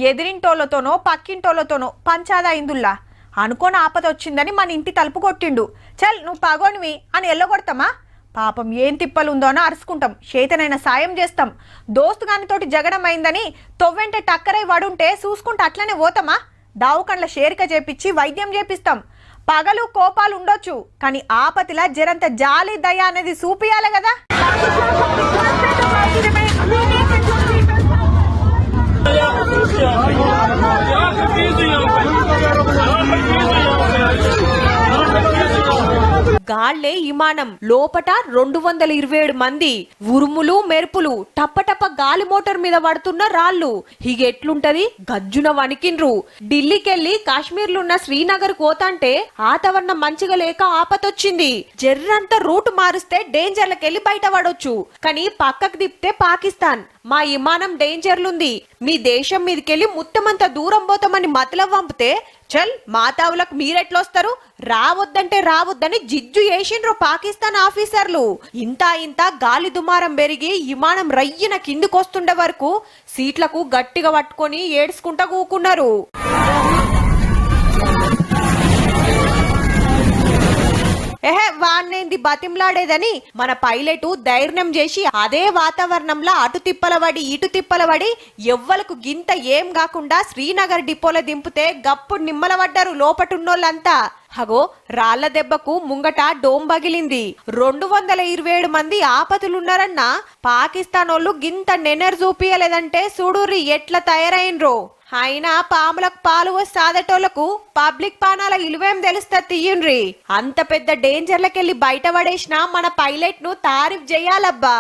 ఎదిరింటోళ్ళతోనో పక్కింటోళ్ళతోనో పంచాదా ఇందుల్లా అనుకోని ఆపద వచ్చిందని మన ఇంటి తలుపు కొట్టిండు. చల్ నువ్వు పగోనివి అని ఎల్లగొడతామా? పాపం ఏం తిప్పలుందో అని అరుచుకుంటాం, చేతనైనా సాయం చేస్తాం. దోస్తు గానితోటి జగడమైందని తొవ్వెంటే టక్కరై వడుంటే చూసుకుంటే అట్లనే పోతామా? దావుకండ్ల షేరిక చేపించి వైద్యం చేపిస్తాం. పగలు కోపాలు ఉండొచ్చు, కానీ ఆపతిలా జరంత జాలి దయ అనేది చూపియాలి కదా. గాళ్లే విమానం లోపట 227 మంది. ఉరుములు మెరుపులు, టప్పటప్ప గాలి మోటార్ మీద పడుతున్న రాళ్లు. ఎట్లుంటది? గజ్జున వణికిండ్రు. ఢిల్లీకెళ్లి కాశ్మీర్లున్న శ్రీనగర్ పోతాంటే వాతావరణం మంచిగా లేక ఆపతొచ్చింది. జర్రంతా రూట్ మారుస్తే డేంజర్లకెళ్లి బయట పడొచ్చు, కానీ పక్కకు తిప్పితే పాకిస్తాన్. మా విమానం డేంజర్లుంది, మీ దేశం మీదకెళ్లి ముత్తమంత దూరం పోతామని మతలబ్ పంపితే చల్ మాతావులకు మీరెట్లొస్తారు? రావద్దంటే రావద్దని జిజ్జు చేసిండ్రు పాకిస్తాన్ ఆఫీసర్లు. ఇంత గాలి దుమారం పెరిగి విమానం రయ్యిన కిందికొస్తుండే వరకు సీట్లకు గట్టిగా పట్టుకొని ఏడ్చుకుంటా కూకున్నారు. వాన్నేంది బతిమ్లాడేదని మన పైలట్ ధైర్యం చేసి అదే వాతావరణంలో అటు తిప్పలబడి ఇటు తిప్పలబడి ఎవ్వలకు గింత ఏం కాకుండా శ్రీనగర్ డిపోలో దింపితే గప్పుడు నిమ్మలబడ్డారు లోపటున్నోళ్ళంతా. హగో రాళ్ల దెబ్బకు ముంగట డోమ్ బగిలింది. 227 మంది ఆపతులున్నారన్న పాకిస్తాన్ వాళ్ళు గింత నెనర్ చూపియలేదంటే చూడుర్రి ఎట్లా తయారైనరో. అయినా పాములకు పాలు సాదటోళ్లకు పబ్లిక్ పానాల ఇలువేం తెలుస్తా తీయండ్రి. అంత పెద్ద డేంజర్లకెళ్లి బయట పడేసిన మన పైలట్ ను తారీఫ్ చెయ్యాలబ్బా.